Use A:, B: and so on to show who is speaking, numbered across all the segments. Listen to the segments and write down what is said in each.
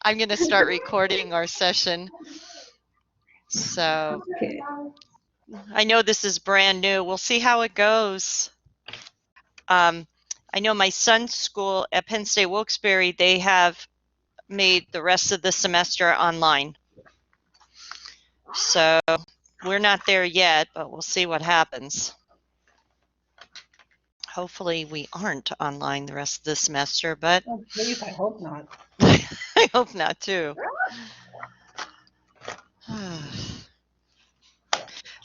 A: I'm going to start recording our session. So
B: Okay.
A: I know this is brand new. We'll see how it goes. I know my son's school at Penn State Wilkes-Barre, they have made the rest of the semester online. So we're not there yet, but we'll see what happens. Hopefully we aren't online the rest of the semester, but
B: Oh, please, I hope not.
A: I hope not too.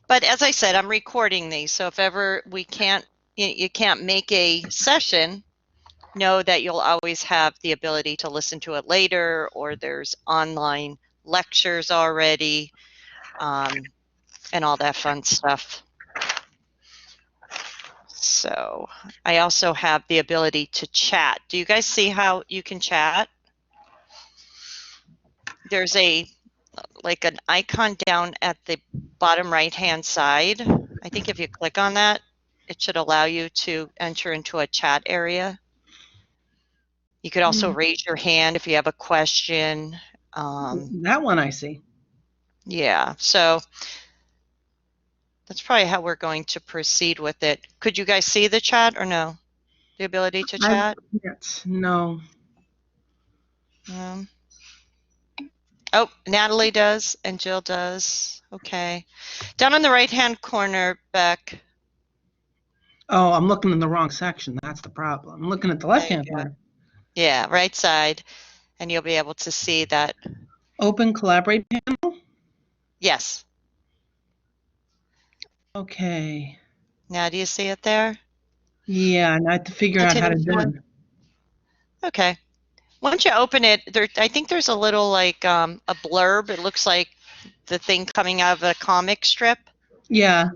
A: But as I said, I'm recording these, so if ever we can't, you can't make a session, know that you'll always have the ability to listen to it later, or there's online lectures already, and all that fun stuff. So I also have the ability to chat. Do you guys see how you can chat? There's like an icon down at the bottom right hand side. I think if you click on that, it should allow you to enter into a chat area. You could also raise your hand if you have a question.
B: That one I see.
A: Yeah, so that's probably how we're going to proceed with it. Could you guys see the chat or no? The ability to chat?
B: Yes, no.
A: Oh, Natalie does and Jill does. Okay. Down in the right-hand corner, Beck.
B: Oh, I'm looking in the wrong section. That's the problem. I'm looking at the left-hand corner.
A: Yeah, right side. And you'll be able to see that.
B: Open collaborate panel?
A: Yes.
B: Okay.
A: Now do you see it there?
B: Yeah, and I have to figure out how to do it.
A: Okay. Once you open it, I think there's a little like a blurb. It looks like the thing coming out of a comic strip.
B: Yeah.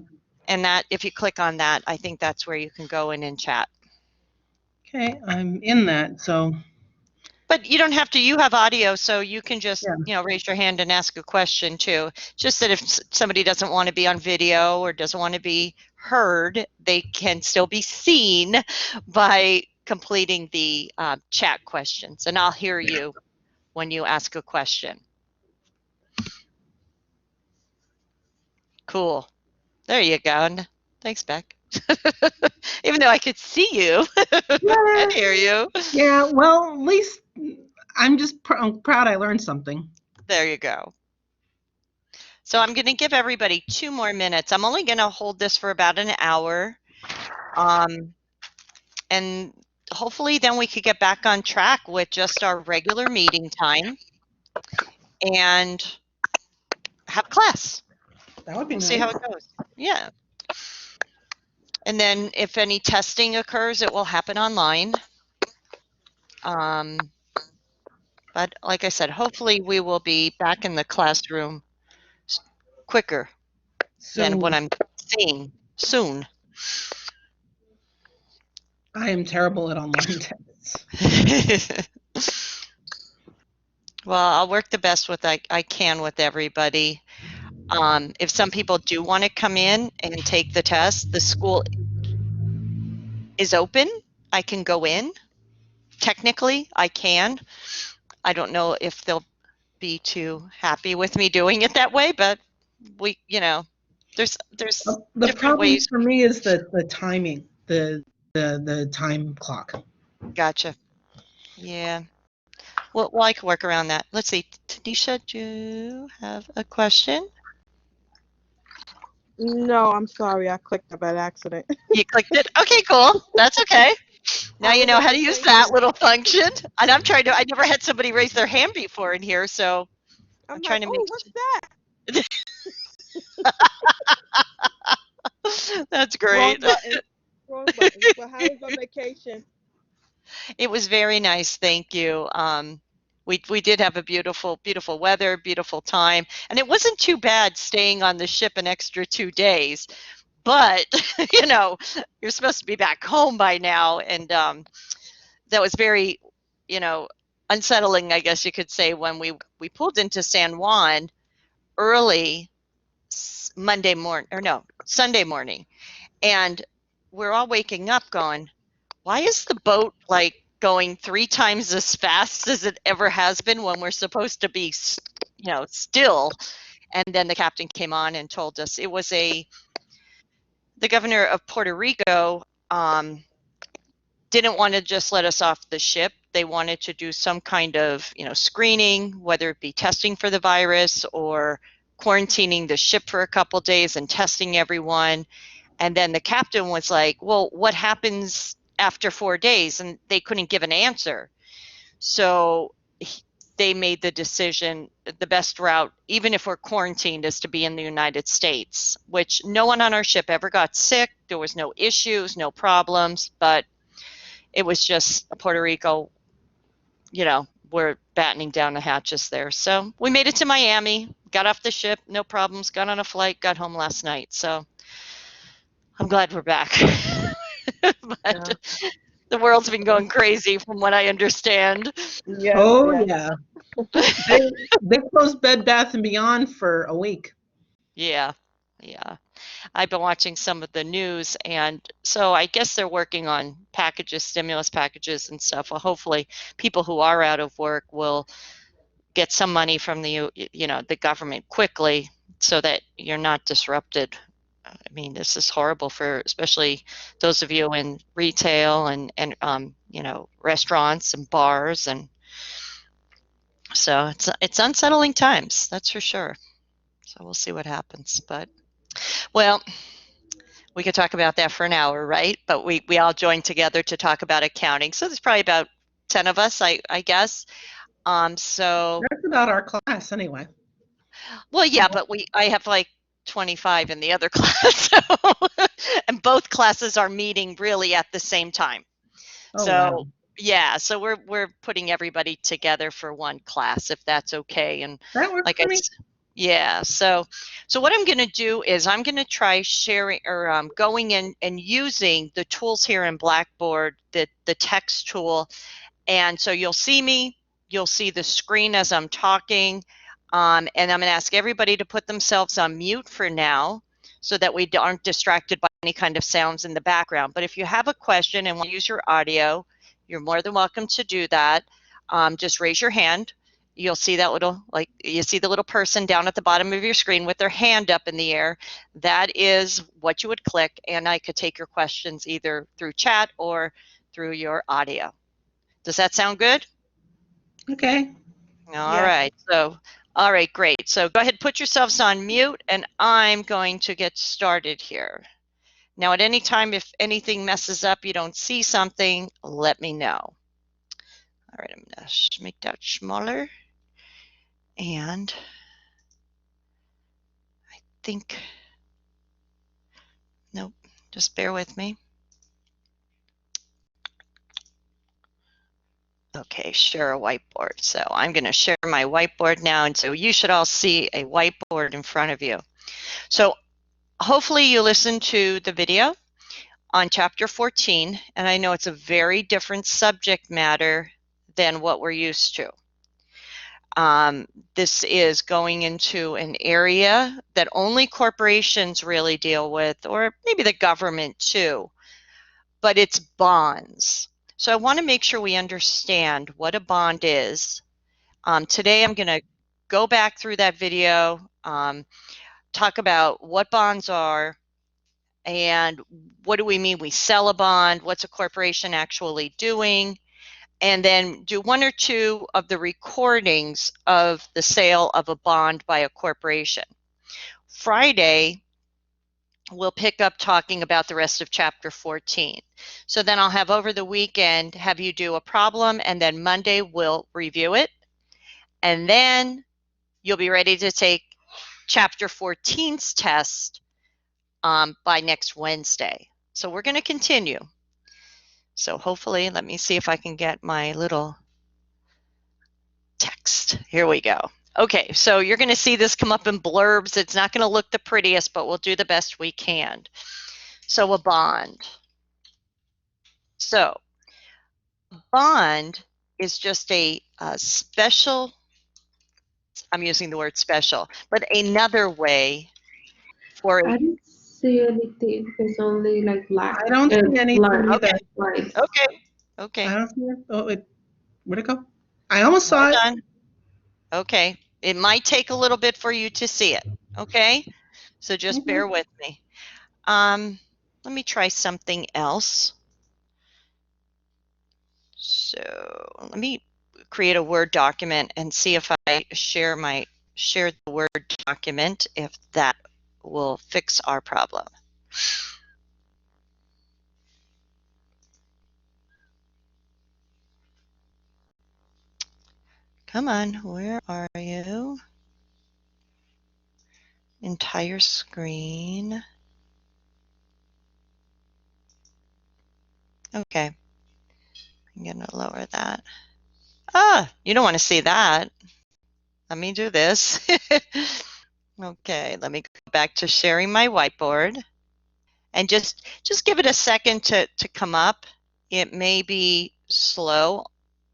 A: And that, if you click on that, I think that's where you can go in and chat.
B: Okay, I'm in that, so.
A: But you don't have to, you have audio, so you can just, raise your hand and ask a question too. Just that if somebody doesn't want to be on video or doesn't want to be heard, they can still be seen by completing the chat questions. And I'll hear you when you ask a question. Cool. There you go. Thanks, Beck. Even though I could see you and hear you.
B: Yeah, well, at least I'm proud I learned something.
A: There you go. So I'm going to give everybody 2 more minutes. I'm only going to hold this for about an hour. And hopefully then we could get back on track with just our regular meeting time and have class.
B: That would be nice.
A: See how it goes. Yeah. And then if any testing occurs, it will happen online. But like I said, hopefully we will be back in the classroom quicker than what I'm seeing soon.
B: I am terrible at online tests.
A: Well, I'll work the best with I can with everybody. If some people do want to come in and take the test, the school is open. I can go in. Technically, I can. I don't know if they'll be too happy with me doing it that way, but we, there's
B: the problem ways. For me is the timing, the time clock.
A: Gotcha. Yeah. Well, I can work around that. Let's see. Tanisha, do you have a question?
C: No, I'm sorry. I clicked it by accident.
A: You clicked it? Okay, cool. That's okay. Now you know how to use that little function. And I never had somebody raise their hand before in here, so I'm trying to make.
C: What's that?
A: That's great.
C: Wrong button. Well, how was your vacation?
A: It was very nice, thank you. We did have a beautiful weather, beautiful time, and it wasn't too bad staying on the ship an extra 2 days. But you're supposed to be back home by now, and that was very, unsettling, I guess you could say, when we pulled into San Juan early Sunday morning, and we're all waking up going, why is the boat like going 3 times as fast as it ever has been when we're supposed to be, still. And then the captain came on and told us it was the governor of Puerto Rico didn't want to just let us off the ship. They wanted to do some kind of, screening, whether it be testing for the virus or quarantining the ship for a couple days and testing everyone. And then the captain was like, well, what happens after 4 days? And they couldn't give an answer. So they made the decision, the best route, even if we're quarantined, is to be in the United States, which no one on our ship ever got sick. There was no issues, no problems, but it was just Puerto Rico, we're battening down the hatches there. So we made it to Miami, got off the ship, no problems, got on a flight, got home last night. So I'm glad we're back. But the world's been going crazy from what I understand.
C: Yes,
B: Oh,
C: yes.
B: yeah. They closed Bed Bath & Beyond for a week.
A: Yeah. I've been watching some of the news, and so I guess they're working on stimulus packages and stuff. Well, hopefully people who are out of work will get some money from the government quickly so that you're not disrupted. I mean, this is horrible for especially those of you in retail and restaurants and bars, and so it's unsettling times, that's for sure. So we'll see what happens. But well, we could talk about that for an hour, right? But we all joined together to talk about accounting. So there's probably about 10 of us, I guess. So
B: That's about our class anyway.
A: well, yeah, but I have like 25 in the other class. So, and both classes are meeting really at the same time.
B: Oh,
A: So
B: wow.
A: yeah, so we're putting everybody together for one class, if that's okay. And
B: That works
A: like
B: for me.
A: yeah, so what I'm going to do is I'm going to try sharing or going in and using the tools here in Blackboard, the text tool. And so you'll see me, you'll see the screen as I'm talking, and I'm going to ask everybody to put themselves on mute for now so that we aren't distracted by any kind of sounds in the background. But if you have a question and want to use your audio, you're more than welcome to do that. Just raise your hand. You'll see that you see the little person down at the bottom of your screen with their hand up in the air. That is what you would click, and I could take your questions either through chat or through your audio. Does that sound good?
B: Okay.
A: All right. So, all right, great. So go ahead, put yourselves on mute, and I'm going to get started here. Now, at any time, if anything messes up, you don't see something, let me know. All right, I'm going to make that smaller. And I think, nope, just bear with me. Okay, share a whiteboard. So I'm going to share my whiteboard now, and so you should all see a whiteboard in front of you. So hopefully you listened to the video on chapter 14, and I know it's a very different subject matter than what we're used to. This is going into an area that only corporations really deal with, or maybe the government too, but it's bonds. So I want to make sure we understand what a bond is. Today I'm going to go back through that video, talk about what bonds are, and what do we mean we sell a bond, what's a corporation actually doing, and then do one or two of the recordings of the sale of a bond by a corporation. Friday, we'll pick up talking about the rest of chapter 14. So then I'll have over the weekend have you do a problem, and then Monday we'll review it, and then you'll be ready to take chapter 14's test by next Wednesday. So we're going to continue. So hopefully, let me see if I can get my little text. Here we go. Okay, so you're going to see this come up in blurbs. It's not going to look the prettiest, but we'll do the best we can. So a bond. So a bond is just a special, I'm using the word special, but another way for
D: I don't see anything. It's only like black.
B: I don't see anything
D: Black.
B: either.
D: Right.
A: Okay. Okay.
B: I don't see it. Oh, where'd it go? I almost saw
A: Hold
B: it.
A: on. Okay. It might take a little bit for you to see it. Okay. So just bear with me. Let me try something else. So let me create a Word document and see if I share the Word document, if that will fix our problem. Come on, where are you? Entire screen. Okay, I'm gonna lower that. Ah, you don't want to see that. Let me do this. Okay, let me go back to sharing my whiteboard and just give it a second to come up. It may be slow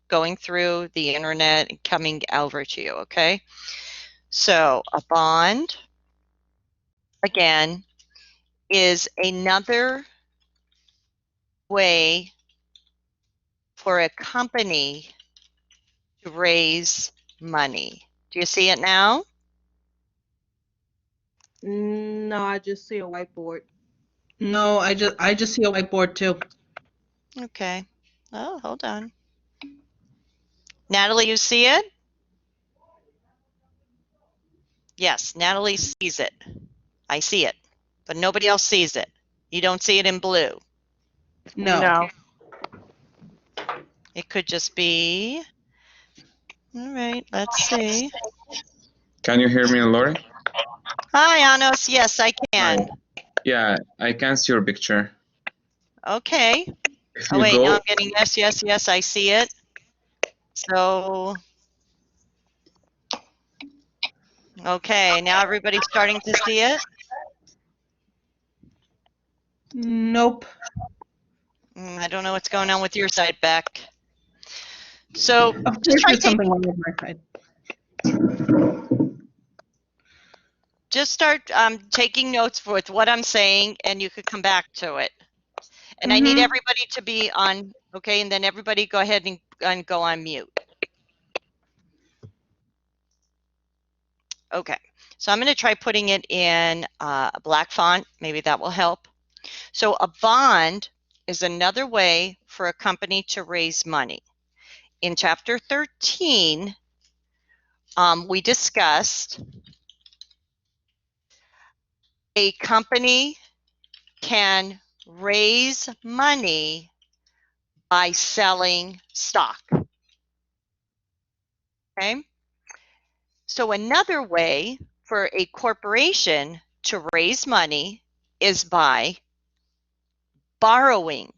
A: going through the internet and coming over to you, okay? So a bond, again, is another way for a company to raise money. Do you see it now?
C: No, I just see a whiteboard.
B: No, I just see a whiteboard too.
A: Okay. Oh, hold on. Natalie, you see it? Yes, Natalie sees it. I see it, but nobody else sees it. You don't see it in blue.
B: No.
C: No.
A: It could just be, all right, let's see.
D: Can you hear me, Lori?
A: Hi, Anos. Yes, I
D: Hi.
A: can.
D: Yeah, I can see your picture.
A: Okay.
D: If
A: Oh,
D: you
A: wait, now I'm
D: go,
A: getting yes, yes, yes, I see it. So, okay, now everybody's starting to see it.
B: Nope.
A: I don't know what's going on with your side, Beck. So
B: Of
A: just
B: course,
A: try
B: there's something wrong with my side.
A: just start taking notes with what I'm saying, and you could come back to it. And I need everybody to be on, okay, and then everybody go ahead and go on mute. Okay, so I'm going to try putting it in a black font. Maybe that will help. So a bond is another way for a company to raise money. In chapter 13, we discussed a company can raise money by selling stock. Okay. So another way for a corporation to raise money is by borrowing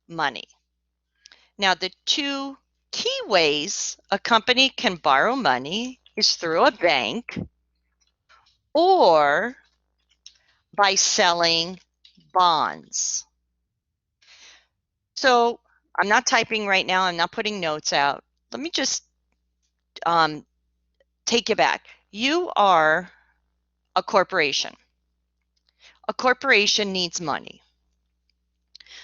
A: money. Now, the two key ways a company can borrow money is through a bank or by selling bonds. So I'm not typing right now. I'm not putting notes out. Let me just take you back. You are a corporation. A corporation needs money.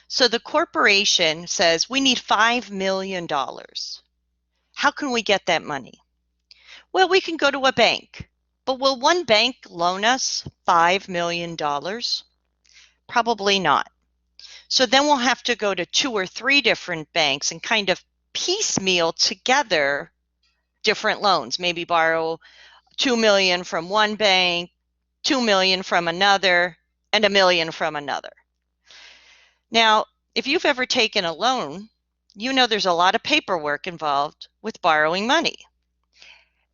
A: So the corporation says, we need $5 million. How can we get that money? Well, we can go to a bank. But will one bank loan us $5 million? Probably not. So then we'll have to go to 2 or 3 different banks and kind of piecemeal together different loans. Maybe borrow $2 million from one bank, $2 million from another, and $1 million from another. Now, if you've ever taken a loan, you know there's a lot of paperwork involved with borrowing money.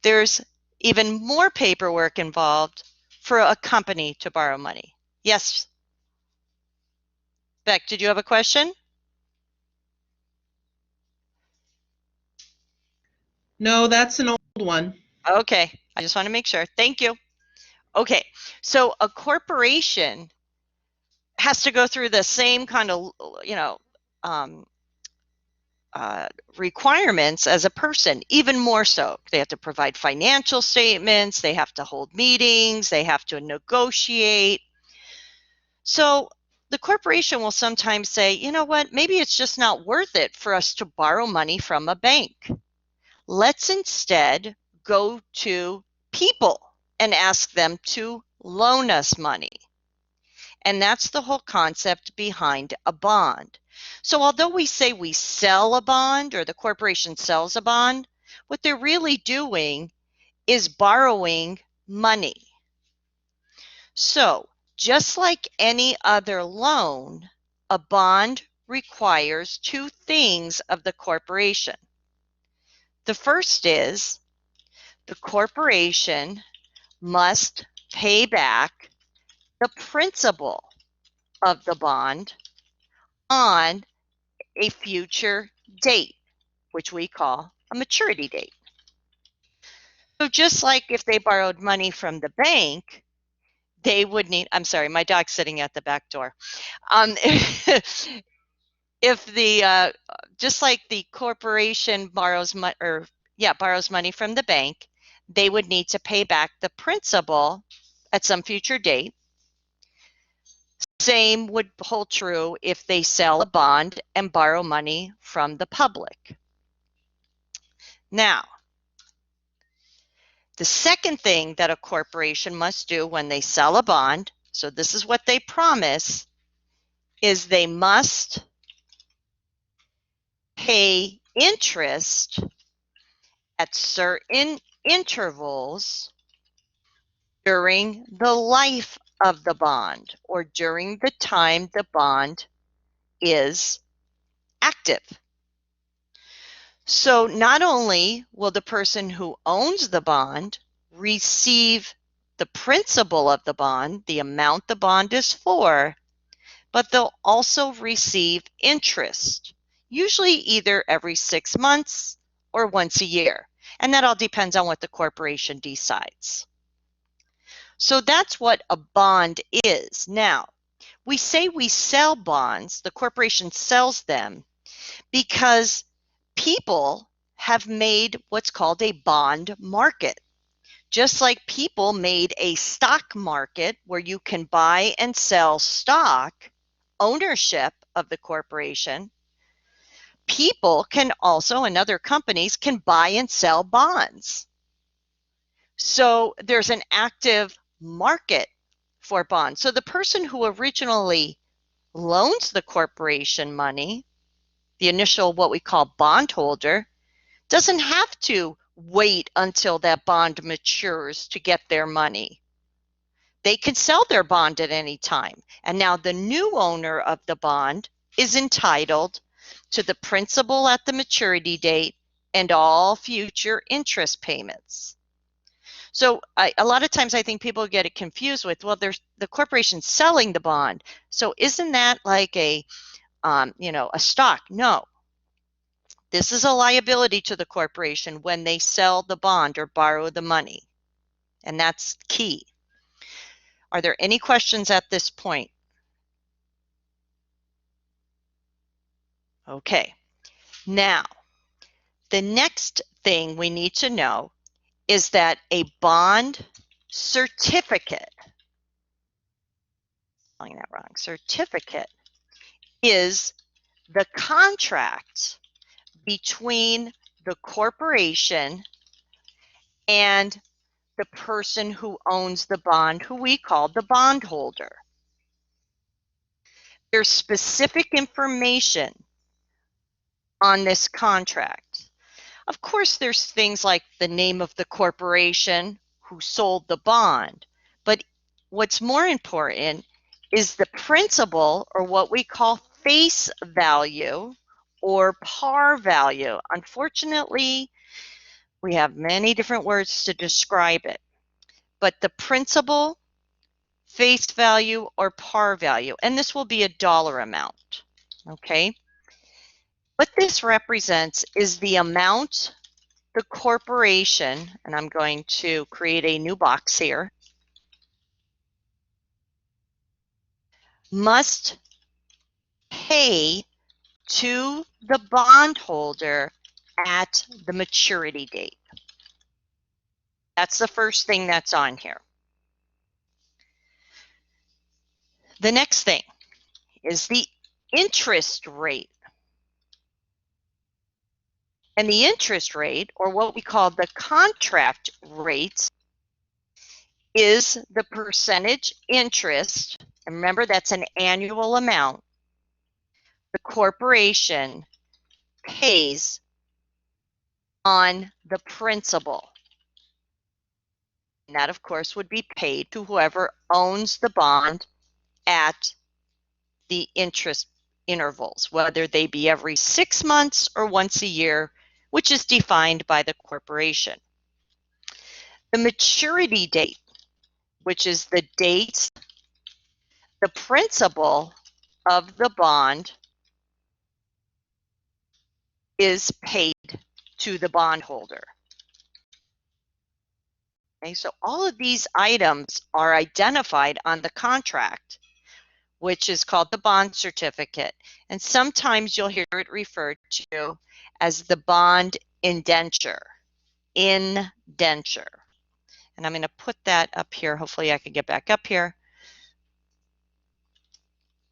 A: There's even more paperwork involved for a company to borrow money. Yes, Beck, did you have a question?
B: No, that's an old one.
A: Okay, I just want to make sure. Thank you. Okay, so a corporation has to go through the same kind of, um, requirements as a person, even more so. They have to provide financial statements, they have to hold meetings, they have to negotiate. So the corporation will sometimes say, you know what, maybe it's just not worth it for us to borrow money from a bank. Let's instead go to people and ask them to loan us money. And that's the whole concept behind a bond. So although we say we sell a bond or the corporation sells a bond, what they're really doing is borrowing money. So just like any other loan, a bond requires two things of the corporation. The first is the corporation must pay back the principal of the bond on a future date, which we call a maturity date. So just like if they borrowed money from the bank, they would need, I'm sorry, my dog's sitting at the back door. If the, just like the corporation borrows money from the bank, they would need to pay back the principal at some future date. Same would hold true if they sell a bond and borrow money from the public. Now, the second thing that a corporation must do when they sell a bond, so this is what they promise, is they must pay interest at certain intervals during the life of the bond or during the time the bond is active. So not only will the person who owns the bond receive the principal of the bond, the amount the bond is for, but they'll also receive interest, usually either every 6 months or once a year. And that all depends on what the corporation decides. So that's what a bond is. Now, we say we sell bonds, the corporation sells them because people have made what's called a bond market. Just like people made a stock market where you can buy and sell stock, ownership of the corporation, people can also, and other companies can buy and sell bonds. So there's an active market for bonds. So the person who originally loans the corporation money, the initial what we call bondholder, doesn't have to wait until that bond matures to get their money. They can sell their bond at any time. And now the new owner of the bond is entitled to the principal at the maturity date and all future interest payments. So a lot of times I think people get it confused with, well, there's the corporation selling the bond. So isn't that like a stock? No. This is a liability to the corporation when they sell the bond or borrow the money. And that's key. Are there any questions at this point? Okay. Now, the next thing we need to know is that a bond certificate, spelling that wrong, certificate is the contract between the corporation and the person who owns the bond, who we call the bondholder. There's specific information on this contract. Of course, there's things like the name of the corporation who sold the bond, but what's more important is the principal, or what we call face value or par value. Unfortunately, we have many different words to describe it, but the principal, face value, or par value, and this will be a dollar amount, okay? What this represents is the amount the corporation, and I'm going to create a new box here, must pay to the bondholder at the maturity date. That's the first thing that's on here. The next thing, is the interest rate. And the interest rate, or what we call the contract rate, is the percentage interest, and remember that's an annual amount, the corporation pays on the principal. And that, of course, would be paid to whoever owns the bond at the interest intervals, whether they be every 6 months or once a year, which is defined by the corporation. The maturity date, which is the date the principal of the bond is paid to the bondholder. Okay, so all of these items are identified on the contract, which is called the bond certificate. And sometimes you'll hear it referred to as the bond indenture. Indenture. And I'm going to put that up here. Hopefully I can get back up here.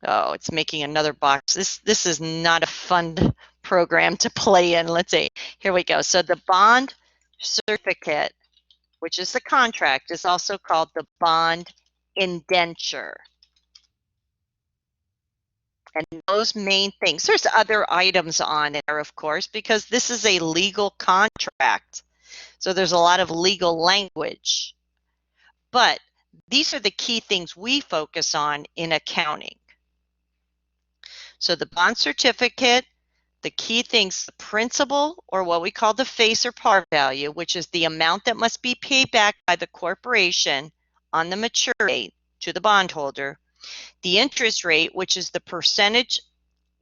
A: Oh, it's making another box. This is not a fun program to play in. Let's see. Here we go. So the bond certificate, which is the contract, is also called the bond indenture. And those main things, there's other items on there, of course, because this is a legal contract. So there's a lot of legal language. But these are the key things we focus on in accounting. So the bond certificate, the key things, the principal, or what we call the face or par value, which is the amount that must be paid back by the corporation on the maturity date to the bondholder. The interest rate, which is the percentage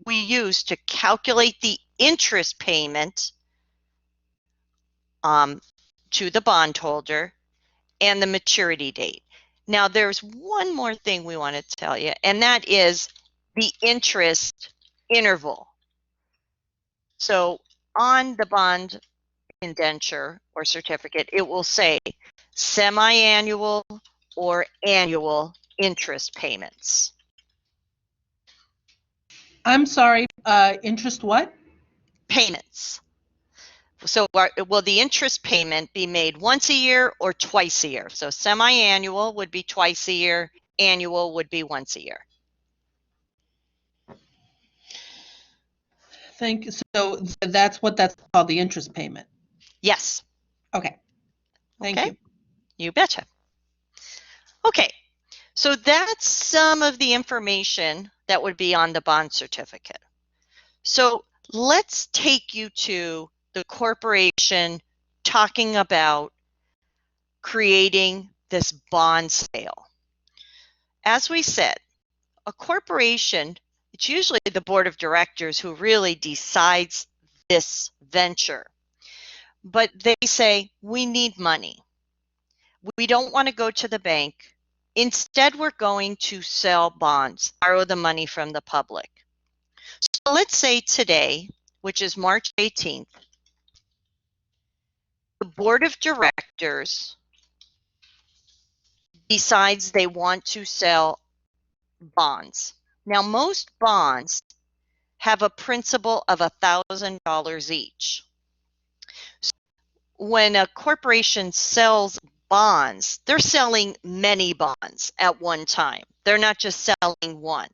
A: we use to calculate the interest payment to the bondholder, and the maturity date. Now, there's one more thing we want to tell you, and that is the interest interval. So on the bond indenture or certificate, it will say semi-annual or annual interest payments.
B: I'm sorry, interest what?
A: Payments. So will the interest payment be made once a year or twice a year? So semi-annual would be twice a year, annual would be once a year.
B: Thank you. So that's called, the interest payment.
A: Yes.
B: Okay. Thank you.
A: You betcha. Okay, so that's some of the information that would be on the bond certificate. So let's take you to the corporation talking about creating this bond sale. As we said, a corporation, it's usually the board of directors who really decides this venture. But they say, we need money. We don't want to go to the bank. Instead, we're going to sell bonds, borrow the money from the public. So let's say today, which is March 18th, the board of directors decides they want to sell bonds. Now, most bonds have a principal of $1,000 each. So when a corporation sells bonds, they're selling many bonds at one time. They're not just selling one.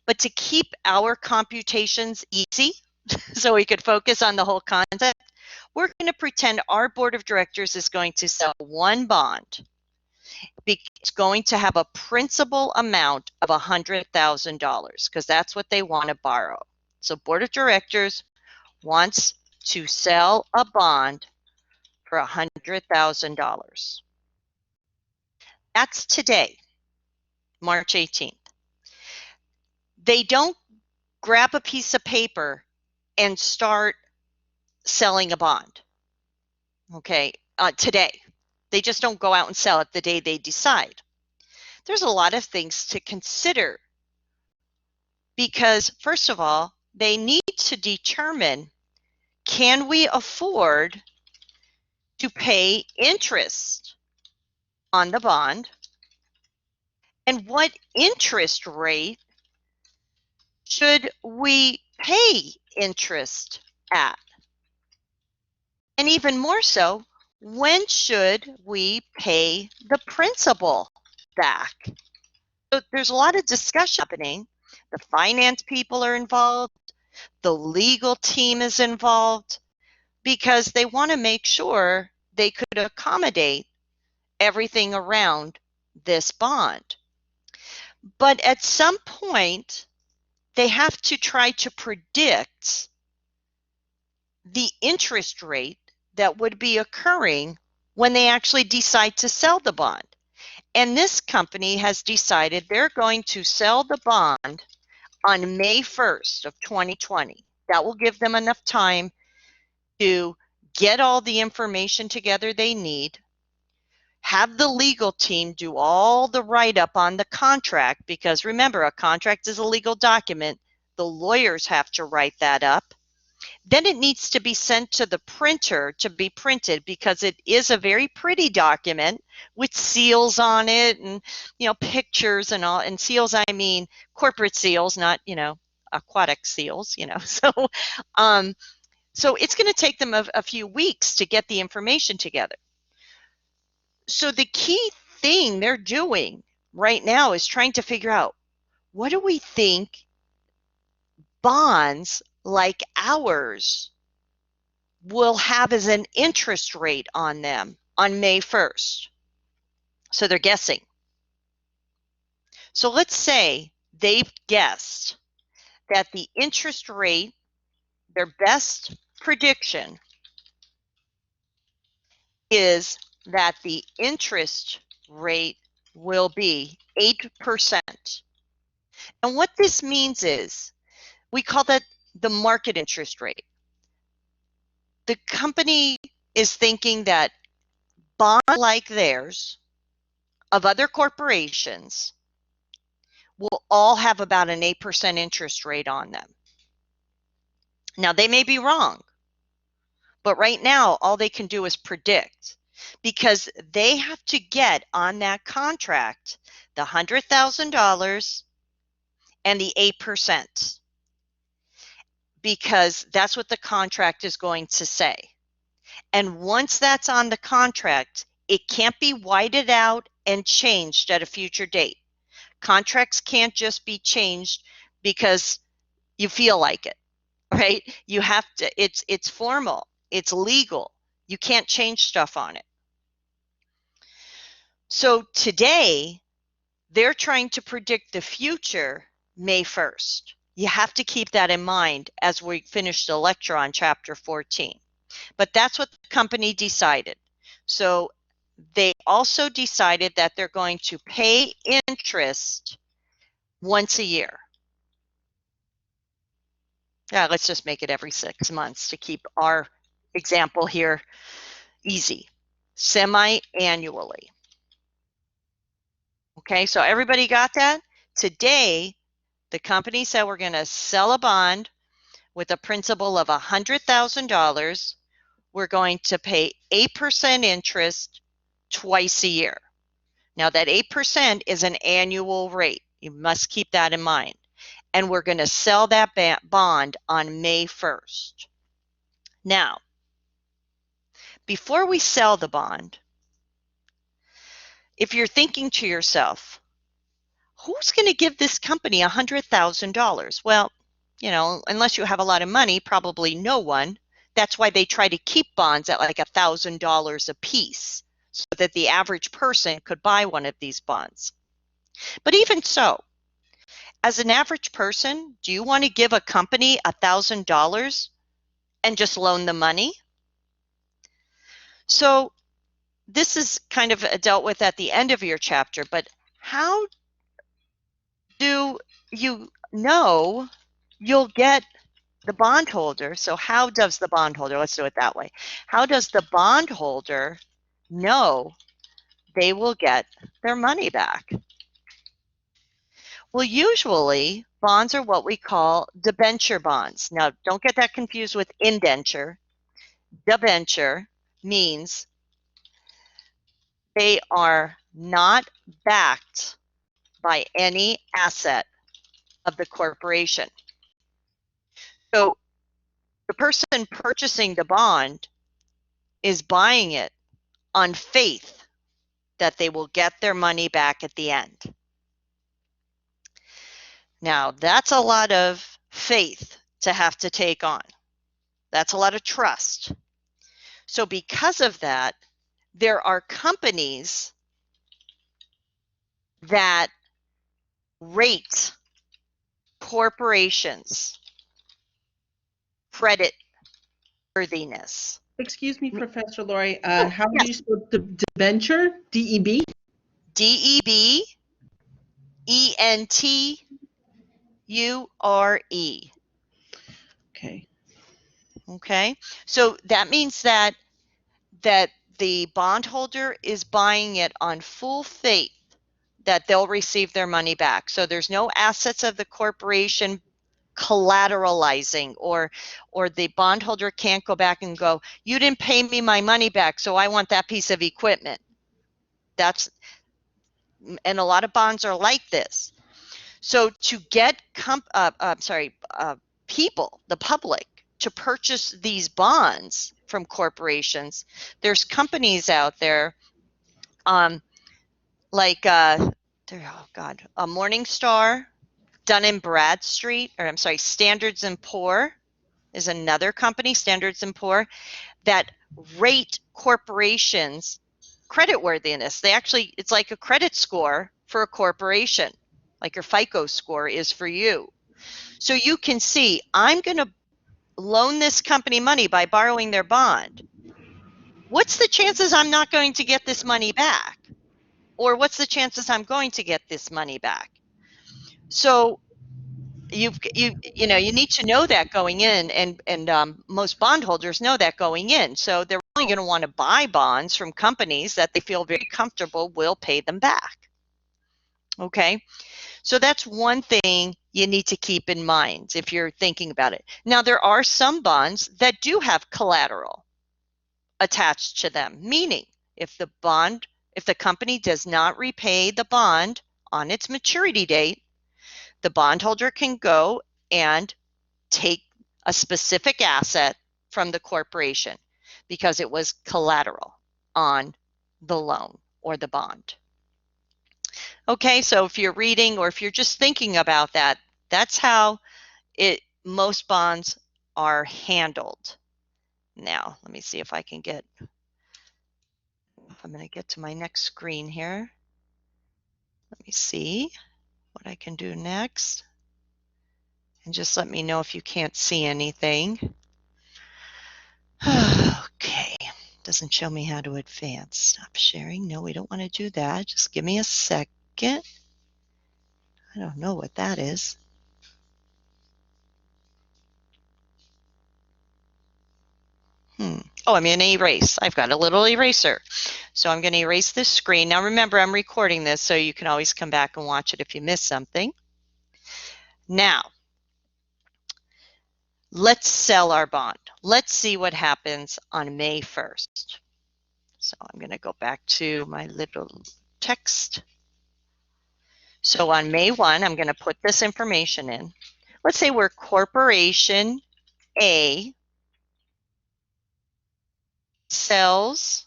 A: But to keep our computations easy, so we could focus on the whole concept, we're going to pretend our board of directors is going to sell one bond. It's going to have a principal amount of $100,000 because that's what they want to borrow. So board of directors wants to sell a bond for $100,000. That's today, March 18th. They don't grab a piece of paper and start selling a bond, okay, today. They just don't go out and sell it the day they decide. There's a lot of things to consider because, first of all, they need to determine, can we afford to pay interest on the bond? And what interest rate should we pay interest at? And even more so, when should we pay the principal back? So there's a lot of discussion happening. The finance people are involved. The legal team is involved because they want to make sure they could accommodate everything around this bond. But at some point, they have to try to predict the interest rate that would be occurring when they actually decide to sell the bond. And this company has decided they're going to sell the bond on May 1st of 2020. That will give them enough time to get all the information together they need, have the legal team do all the write-up on the contract, because remember, a contract is a legal document. The lawyers have to write that up. Then it needs to be sent to the printer to be printed, because it is a very pretty document with seals on it and, pictures and all. And seals, I mean corporate seals, not, aquatic seals, So it's going to take them a few weeks to get the information together. So the key thing they're doing right now is trying to figure out, what do we think bonds like ours will have as an interest rate on them on May 1st? So they're guessing. So let's say they've guessed that the interest rate, their best prediction is that the interest rate will be 8%. And what this means is, we call that the market interest rate. The company is thinking that bonds like theirs of other corporations will all have about an 8% interest rate on them. Now, they may be wrong, but right now, all they can do is predict, because they have to get on that contract the $100,000 and the 8%, because that's what the contract is going to say. And once that's on the contract, it can't be whited out and changed at a future date. Contracts can't just be changed because you feel like it, right? You have to, it's formal, it's legal. You can't change stuff on it. So today, they're trying to predict the future May 1st. You have to keep that in mind as we finish the lecture on chapter 14. But that's what the company decided. So they also decided that they're going to pay interest once a year. Yeah, let's just make it every 6 months to keep our example here easy. Semi-annually. Okay, so everybody got that? Today, the company said we're going to sell a bond with a principal of $100,000. We're going to pay 8% interest twice a year. Now, that 8% is an annual rate. You must keep that in mind. And we're going to sell that bond on May 1st. Now, before we sell the bond, if you're thinking to yourself, who's going to give this company $100,000? Well, unless you have a lot of money, probably no one. That's why they try to keep bonds at like $1,000 a piece, so that the average person could buy one of these bonds. But even so, as an average person, do you want to give a company $1,000 and just loan the money? So this is kind of dealt with at the end of your chapter, but how do you know you'll get the bondholder? So how does the bondholder, let's do it that way. How does the bondholder know they will get their money back? Well, usually bonds are what we call debenture bonds. Now, don't get that confused with indenture. Debenture means they are not backed by any asset. of the corporation. So the person purchasing the bond is buying it on faith that they will get their money back at the end. Now, that's a lot of faith to have to take on. That's a lot of trust. So because of that, there are companies that rate corporations credit worthiness.
B: Excuse me, Professor Lori. How do you spell debenture? D-E-B?
A: D-E-B-E-N-T-U-R-E.
B: Okay.
A: Okay, so that means that the bondholder is buying it on full faith that they'll receive their money back. So there's no assets of the corporation collateralizing, or the bondholder can't go back and go, you didn't pay me my money back, so I want that piece of equipment. And a lot of bonds are like this. So to get people, the public, to purchase these bonds from corporations, there's companies out there, like Morningstar, Dun & Bradstreet, or I'm sorry, Standards & Poor is another company, Standards & Poor, that rate corporations creditworthiness. It's like a credit score for a corporation, like your FICO score is for you. So you can see, I'm going to loan this company money by borrowing their bond. What's the chances I'm not going to get this money back? Or what's the chances I'm going to get this money back? So you need to know that going in, and most bondholders know that going in. So they're only going to want to buy bonds from companies that they feel very comfortable will pay them back. Okay, so that's one thing you need to keep in mind if you're thinking about it. Now, there are some bonds that do have collateral attached to them, meaning if the company does not repay the bond on its maturity date, the bondholder can go and take a specific asset from the corporation because it was collateral on the loan or the bond. Okay, so if you're reading or if you're just thinking about that, that's how most bonds are handled. Now, let me see if I'm going to get to my next screen here. Let me see what I can do next. And just let me know if you can't see anything. Okay, doesn't show me how to advance. Stop sharing. No, we don't want to do that. Just give me a second. I don't know what that is. Oh, I'm going to erase. I've got a little eraser. So I'm going to erase this screen. Now remember, I'm recording this, so you can always come back and watch it if you miss something. Now, let's sell our bond. Let's see what happens on May 1st. So I'm going to go back to my little text. So on May 1, I'm going to put this information in. Let's say we're Corporation A sells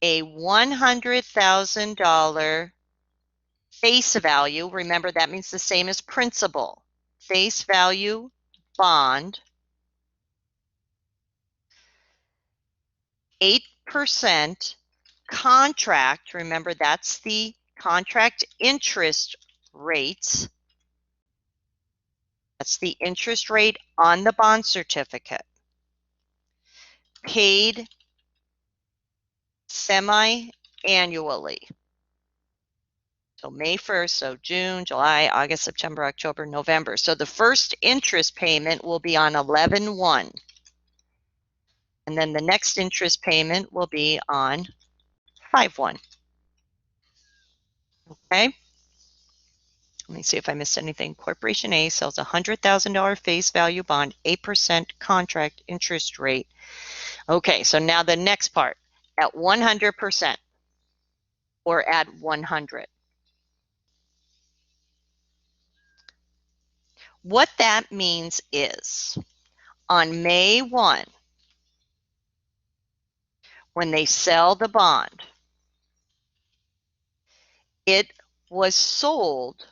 A: a $100,000 face value. Remember, that means the same as principal. Face value bond, 8% contract. Remember, that's the contract interest rates. That's the interest rate on the bond certificate. Paid semi-annually. So May 1st, so June, July, August, September, October, November. So the first interest payment will be on 11/1. And then the next interest payment will be on 5/1. Okay. Let me see if I missed anything. Corporation A sells a $100,000 face value bond, 8% contract interest rate. Okay, so now the next part, at 100% or at 100. What that means is on May 1, when they sell the bond, it was sold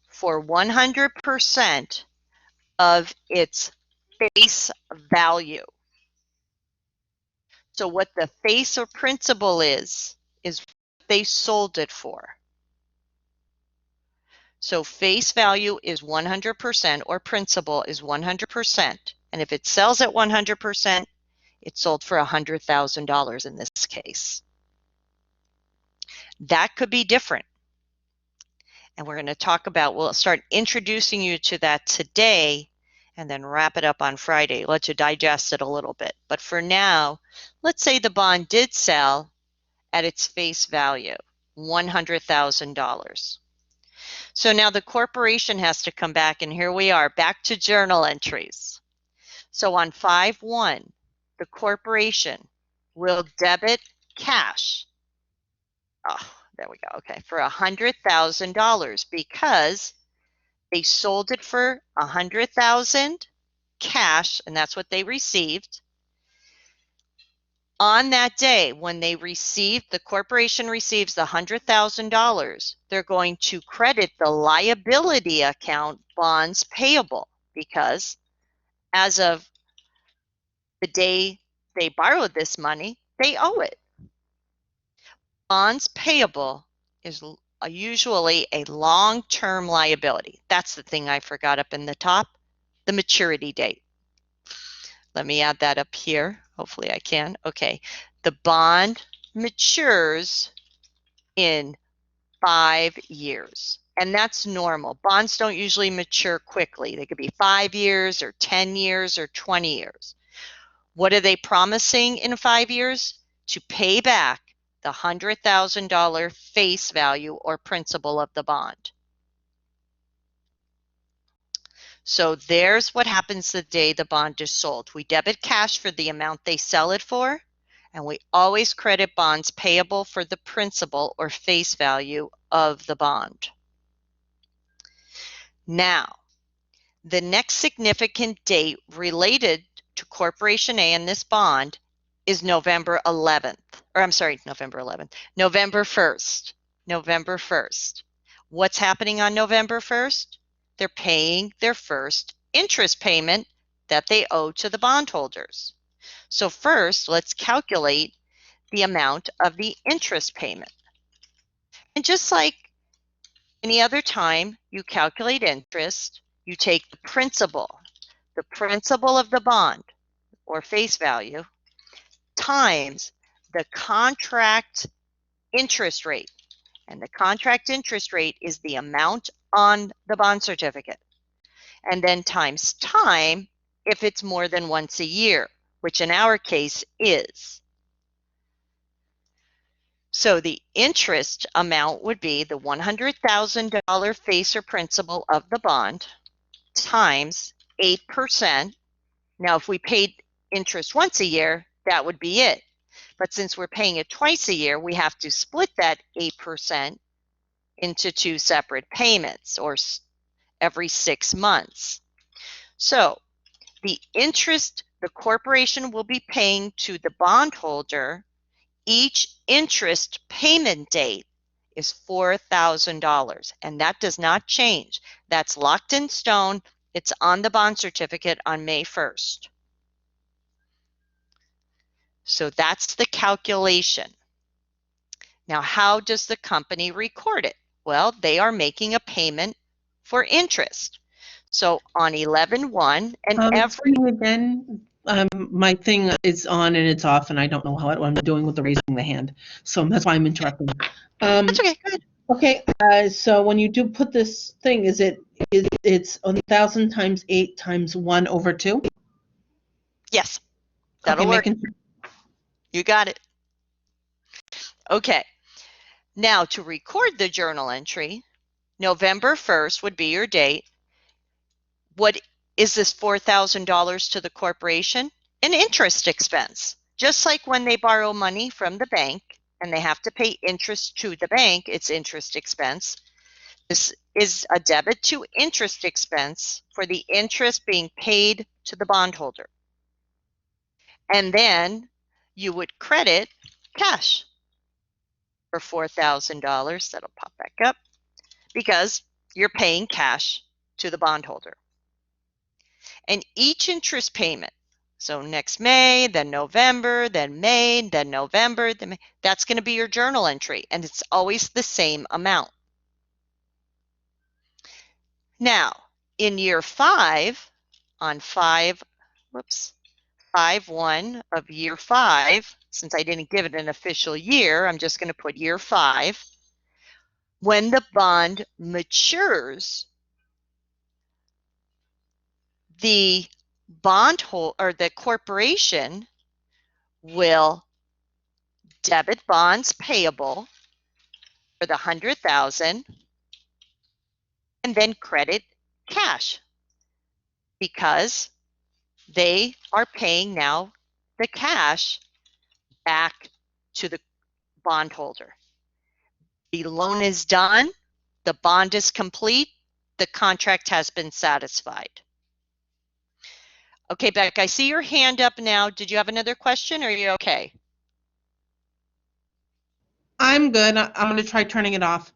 A: for 100% of its face value. So what the face or principal is what they sold it for. So face value is 100% or principal is 100%. And if it sells at 100%, it's sold for $100,000 in this case. That could be different. And we're going to talk about, we'll start introducing you to that today and then wrap it up on Friday, let you digest it a little bit. But for now, let's say the bond did sell at its face value, $100,000. So now the corporation has to come back, and here we are, back to journal entries. So on 5/1, the corporation will debit cash. Oh, there we go. Okay, for $100,000 because they sold it for $100,000 cash, and that's what they received. On that day, when they received, the corporation receives the $100,000, they're going to credit the liability account bonds payable because as of the day they borrowed this money, they owe it. Bonds payable is usually a long-term liability. That's the thing I forgot up in the top, the maturity date. Let me add that up here. Hopefully I can. Okay. The bond matures in 5 years. And that's normal. Bonds don't usually mature quickly. They could be 5 years or 10 years or 20 years. What are they promising in 5 years? To pay back the $100,000 face value or principal of the bond. So there's what happens the day the bond is sold. We debit cash for the amount they sell it for, and we always credit bonds payable for the principal or face value of the bond. Now, the next significant date related to Corporation A and this bond is November 11th. Or I'm sorry, November 11th. November 1st. November 1st. What's happening on November 1st? They're paying their first interest payment that they owe to the bondholders. So first, let's calculate the amount of the interest payment. And just like any other time you calculate interest, you take the principal of the bond or face value times the contract interest rate. And the contract interest rate is the amount on the bond certificate. And then times time if it's more than once a year, which in our case is. So the interest amount would be the $100,000 face or principal of the bond times 8%. Now, if we paid interest once a year, that would be it. But since we're paying it twice a year, we have to split that 8% into 2 separate payments or every 6 months. So the interest the corporation will be paying to the bondholder, each interest payment date is $4,000, and that does not change. That's locked in stone. It's on the bond certificate on May 1st. So that's the calculation. Now, how does the company record it? Well, they are making a payment for interest. So on 11/1 and every
B: again, my thing is on and it's off, and I don't know what I'm doing with the raising the hand, so that's why I'm interrupting.
A: That's okay. Go ahead.
B: Okay, so when you do put this thing, it's 1,000 times 8 times 1 over 2?
A: Yes, that'll
B: Okay,
A: work. You got it. Okay. Now to record the journal entry, November 1st would be your date. What is this $4,000 to the corporation? An interest expense. Just like when they borrow money from the bank and they have to pay interest to the bank, it's interest expense. This is a debit to interest expense for the interest being paid to the bondholder. And then you would credit cash for $4,000. That'll pop back up because you're paying cash to the bondholder. And each interest payment, so next May, then November, then May, then November, then May, that's going to be your journal entry, and it's always the same amount. Now, in year 5, on 5/1 of year 5, since I didn't give it an official year, I'm just going to put year 5. When the bond matures, the bondholder or the corporation will debit bonds payable for the $100,000 and then credit cash because they are paying now the cash back to the bondholder. The loan is done, the bond is complete, the contract has been satisfied. Okay, Beck, I see your hand up now. Did you have another question or are you okay?
B: I'm good. I'm going to try turning it off.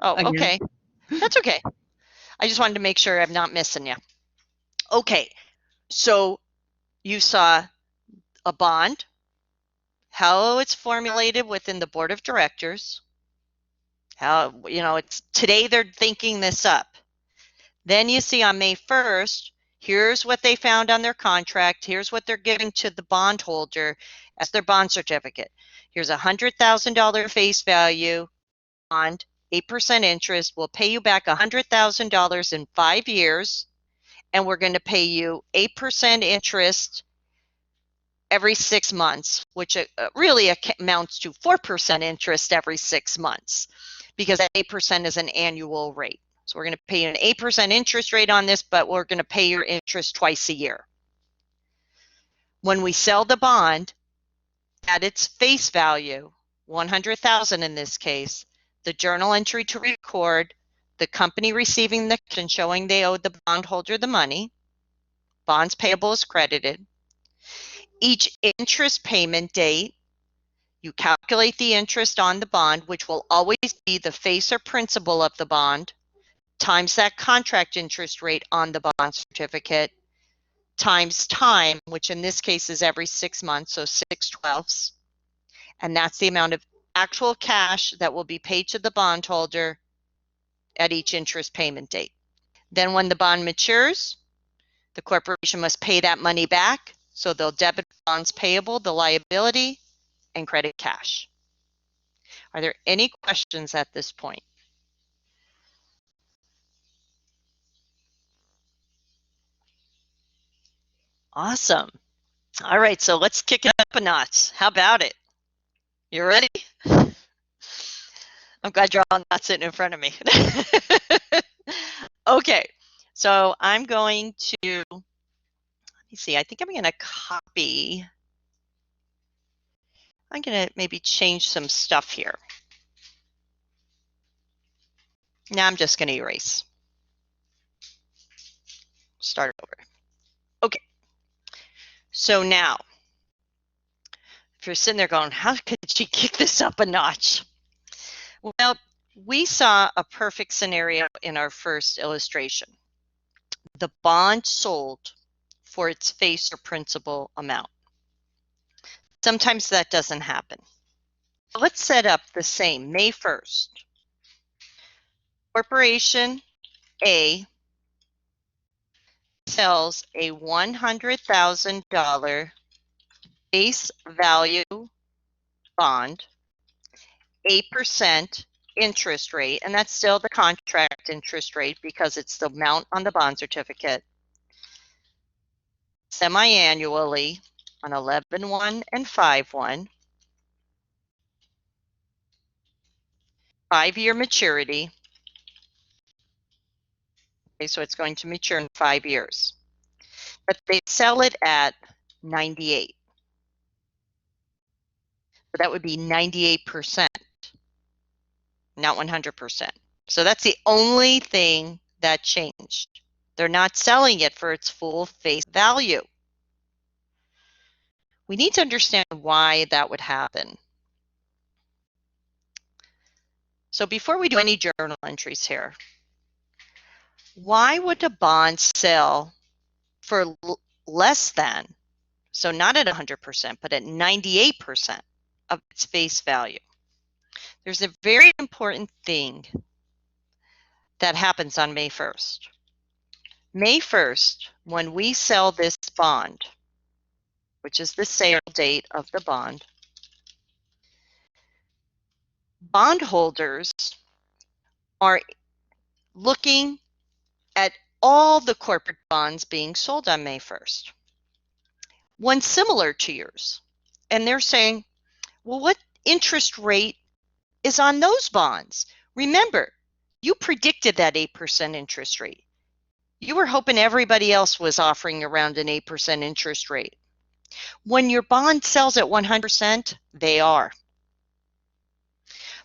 A: Oh,
B: Again.
A: okay. That's okay. I just wanted to make sure I'm not missing you. Okay, so you saw a bond, how it's formulated within the board of directors, how, it's today they're thinking this up. Then you see on May 1st, here's what they found on their contract. Here's what they're giving to the bondholder as their bond certificate. Here's a $100,000 face value bond, 8% interest. We'll pay you back $100,000 in 5 years, and we're going to pay you 8% interest every 6 months, which really amounts to 4% interest every 6 months because that 8% is an annual rate. So we're going to pay you an 8% interest rate on this, but we're going to pay your interest twice a year. When we sell the bond at its face value, $100,000 in this case, the journal entry to record the company receiving the cash and showing they owed the bondholder the money, bonds payable is credited. Each interest payment date, you calculate the interest on the bond, which will always be the face or principal of the bond, times that contract interest rate on the bond certificate, times time, which in this case is every 6 months, so 6/12. And that's the amount of actual cash that will be paid to the bondholder at each interest payment date. Then when the bond matures, the corporation must pay that money back. So they'll debit bonds payable, the liability, and credit cash. Are there any questions at this point? Awesome. All right, so let's kick it up a notch. How about it? You ready? I'm glad you're all not sitting in front of me. Okay, so I'm going to, let me see, I think I'm going to copy. I'm going to maybe change some stuff here. Now I'm just going to erase. Start over. Okay. So now, if you're sitting there going, how could she kick this up a notch? Well, we saw a perfect scenario in our first illustration. The bond sold for its face or principal amount. Sometimes that doesn't happen. Let's set up the same May 1st. Corporation A sells a $100,000 face value bond, 8% interest rate, and that's still the contract interest rate because it's the amount on the bond certificate, semi-annually on 11/1 and 5/1, 5-year maturity. Okay, so it's going to mature in 5 years. But they sell it at 98. So that would be 98%, not 100%. So that's the only thing that changed. They're not selling it for its full face value. We need to understand why that would happen. So before we do any journal entries here, why would a bond sell for less than, so not at 100%, but at 98% of its face value? There's a very important thing that happens on May 1st. May 1st, when we sell this bond, which is the sale date of the bond, bondholders are looking at all the corporate bonds being sold on May 1st. One similar to yours. And they're saying, well, what interest rate is on those bonds? Remember, you predicted that 8% interest rate. You were hoping everybody else was offering around an 8% interest rate. When your bond sells at 100%, they are.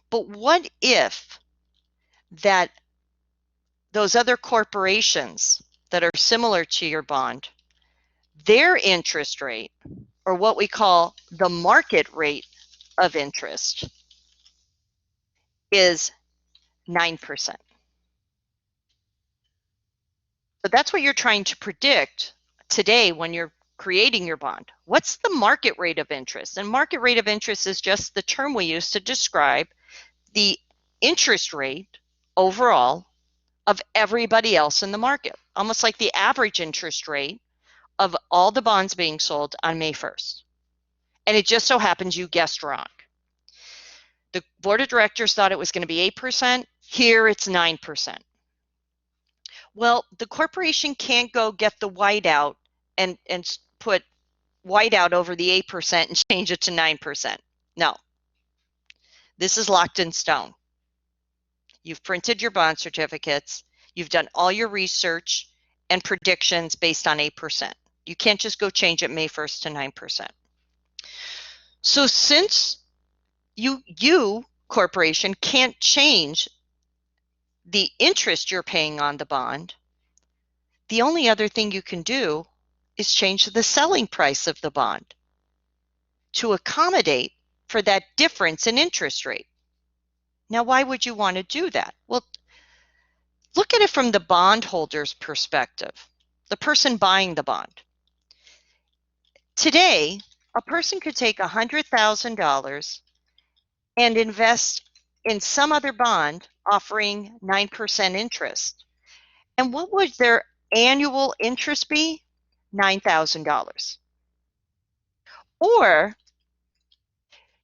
A: But what if those other corporations that are similar to your bond, their interest rate, or what we call the market rate of interest, is 9%. So that's what you're trying to predict today when you're creating your bond. What's the market rate of interest? And market rate of interest is just the term we use to describe the interest rate overall of everybody else in the market, almost like the average interest rate of all the bonds being sold on May 1st. And it just so happens you guessed wrong. The board of directors thought it was going to be 8%. Here it's 9%. Well, the corporation can't go get the whiteout and put whiteout over the 8% and change it to 9%. No. This is locked in stone. You've printed your bond certificates. You've done all your research and predictions based on 8%. You can't just go change it May 1st to 9%. So since you corporation can't change the interest you're paying on the bond, the only other thing you can do is change the selling price of the bond to accommodate for that difference in interest rate. Now, why would you want to do that? Well, look at it from the bondholder's perspective, the person buying the bond. Today, a person could take $100,000 and invest in some other bond offering 9% interest. And what would their annual interest be? $9,000. Or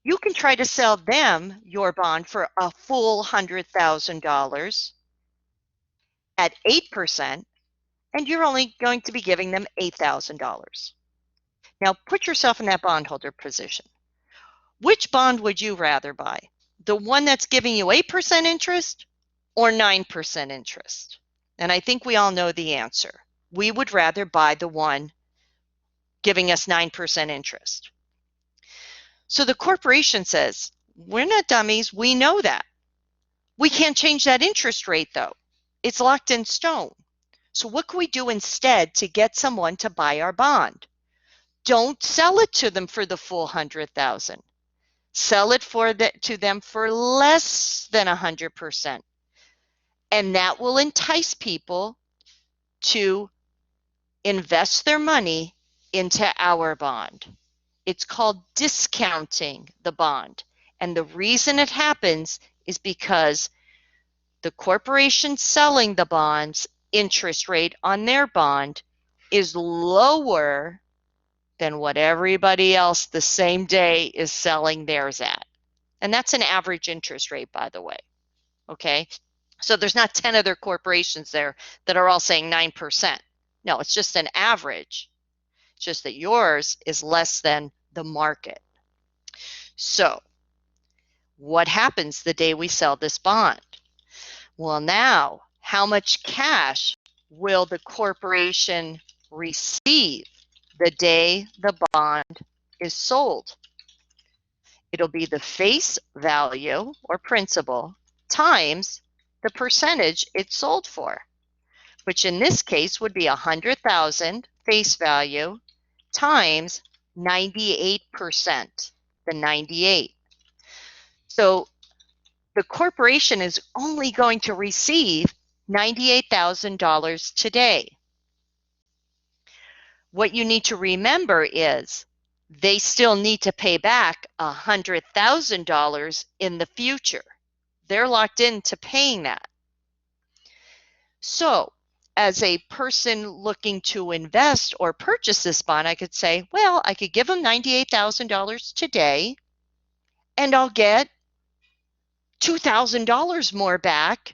A: you can try to sell them your bond for a full $100,000 at 8%, and you're only going to be giving them $8,000. Now put yourself in that bondholder position. Which bond would you rather buy? The one that's giving you 8% interest or 9% interest? And I think we all know the answer. We would rather buy the one giving us 9% interest. So the corporation says, we're not dummies, we know that. We can't change that interest rate though. It's locked in stone. So what can we do instead to get someone to buy our bond? Don't sell it to them for the full $100,000. Sell it to them for less than 100%. And that will entice people to invest their money into our bond. It's called discounting the bond. And the reason it happens is because the corporation selling the bond's interest rate on their bond is lower than what everybody else the same day is selling theirs at. And that's an average interest rate, by the way. Okay? So there's not 10 other corporations there that are all saying 9%. No, it's just an average. It's just that yours is less than the market. So what happens the day we sell this bond? Well, now, how much cash will the corporation receive the day the bond is sold? It'll be the face value or principal times the percentage it sold for, which in this case would be 100,000 face value times 98%, the 98. So the corporation is only going to receive $98,000 today. What you need to remember is they still need to pay back $100,000 in the future. They're locked into paying that. So as a person looking to invest or purchase this bond, I could say, well, I could give them $98,000 today and I'll get $2,000 more back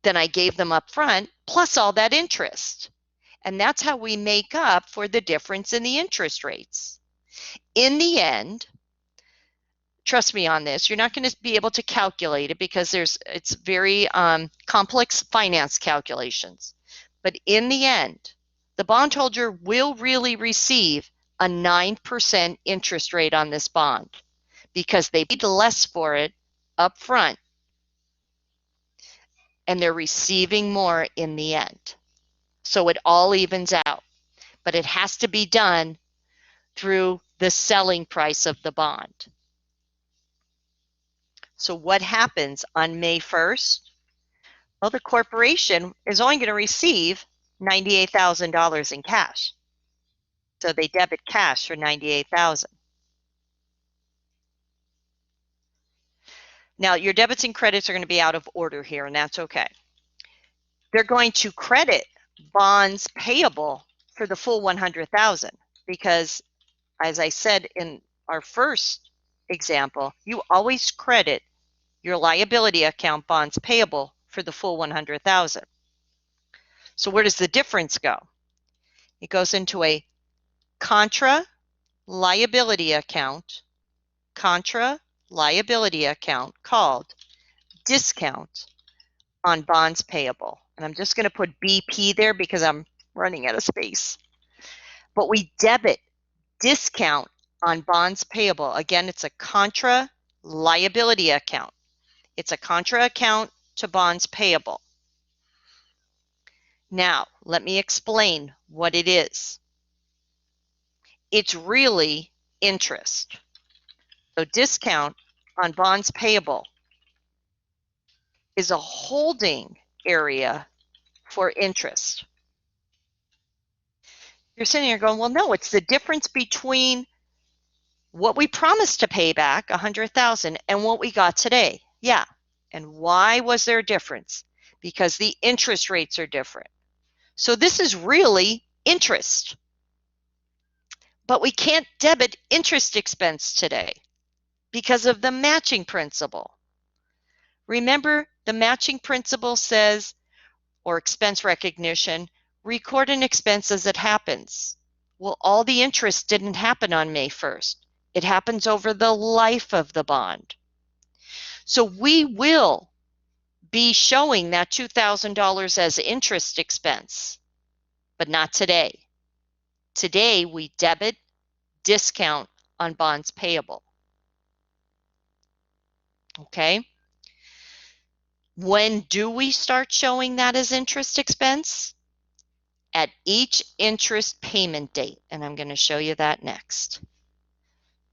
A: than I gave them up front, plus all that interest. And that's how we make up for the difference in the interest rates. In the end, trust me on this, you're not going to be able to calculate it because it's very complex finance calculations. But in the end, the bondholder will really receive a 9% interest rate on this bond because they paid less for it up front and they're receiving more in the end. So it all evens out, but it has to be done through the selling price of the bond. So what happens on May 1st? Well, the corporation is only going to receive $98,000 in cash. So they debit cash for $98,000. Now, your debits and credits are going to be out of order here, and that's okay. They're going to credit bonds payable for the full $100,000 because, as I said in our first example, you always credit your liability account bonds payable for the full $100,000. So where does the difference go? It goes into a contra liability account called discount on bonds payable. And I'm just going to put BP there because I'm running out of space. But we debit discount on bonds payable. Again, it's a contra liability account. It's a contra account to bonds payable. Now, let me explain what it is. It's really interest. So discount on bonds payable is a holding area for interest. You're sitting here going, well, no, it's the difference between what we promised to pay back, $100,000, and what we got today. Yeah. And why was there a difference? Because the interest rates are different. So this is really interest. But we can't debit interest expense today because of the matching principle. Remember, the matching principle says, or expense recognition, record an expense as it happens. Well, all the interest didn't happen on May 1st. It happens over the life of the bond. So we will be showing that $2,000 as interest expense, but not today. Today, we debit discount on bonds payable. Okay? When do we start showing that as interest expense? At each interest payment date, and I'm going to show you that next.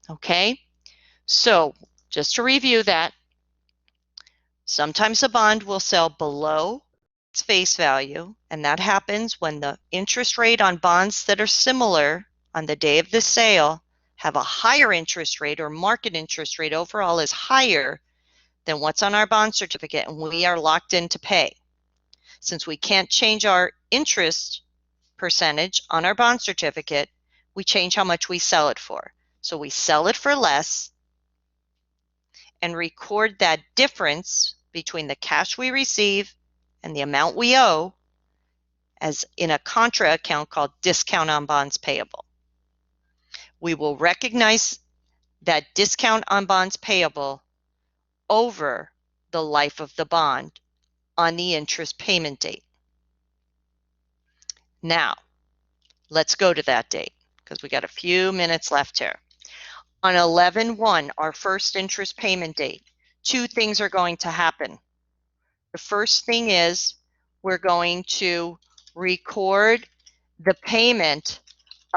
A: Okay? So, just to review that, sometimes a bond will sell below its face value, and that happens when the interest rate on bonds that are similar on the day of the sale have a higher interest rate, or market interest rate overall is higher than what's on our bond certificate, and we are locked in to pay. Since we can't change our interest percentage on our bond certificate, we change how much we sell it for. So we sell it for less and record that difference between the cash we receive and the amount we owe as in a contra account called discount on bonds payable. We will recognize that discount on bonds payable over the life of the bond on the interest payment date. Now, let's go to that date because we got a few minutes left here. On 11/1, our first interest payment date, two things are going to happen. The first thing is we're going to record the payment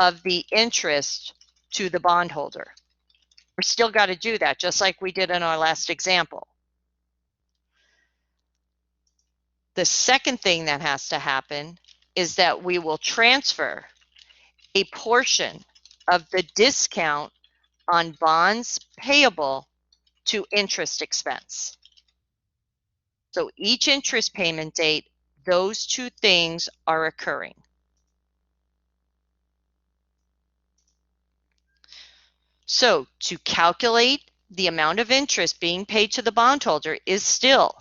A: of the interest to the bondholder. We're still got to do that, just like we did in our last example. The second thing that has to happen is that we will transfer a portion of the discount on bonds payable to interest expense. So each interest payment date, those two things are occurring. So to calculate the amount of interest being paid to the bondholder is still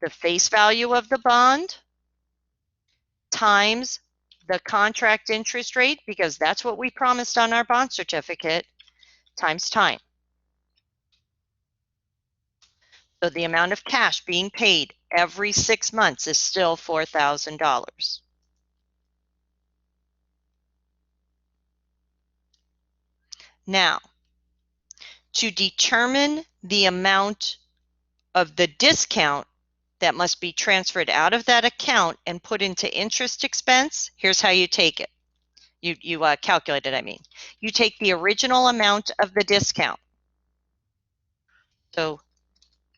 A: the face value of the bond times the contract interest rate, because that's what we promised on our bond certificate, times time. So the amount of cash being paid every 6 months is still $4,000. Now, to determine the amount of the discount that must be transferred out of that account and put into interest expense, here's how you take it. You calculate it, I mean. You take the original amount of the discount. So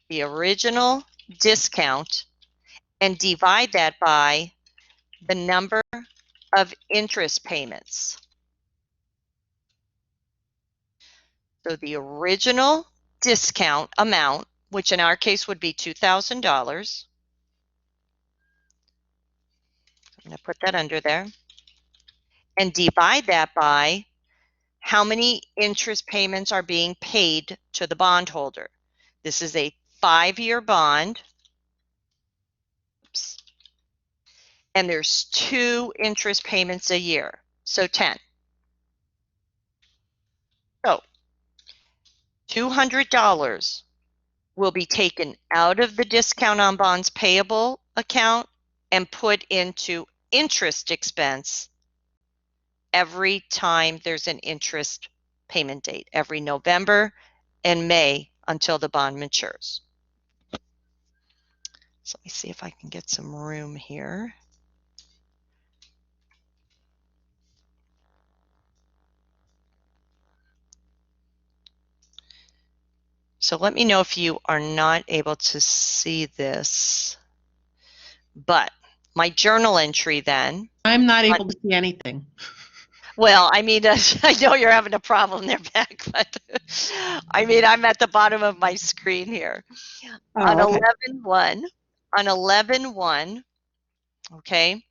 A: the original discount and divide that by the number of interest payments. So the original discount amount, which in our case would be $2,000. I'm going to put that under there. And divide that by how many interest payments are being paid to the bondholder. This is a 5-year bond. Oops. And there's 2 interest payments a year, so 10. So $200 will be taken out of the discount on bonds payable account and put into interest expense every time there's an interest payment date, every November and May until the bond matures. So let me see if I can get some room here. So let me know if you are not able to see this. But my journal entry then.
B: I'm not able to see anything.
A: Well, I mean, I know you're having a problem there, Beck, but I mean, I'm at the bottom of my screen here. On
B: Oh, okay.
A: 11.1, on 11.1, okay,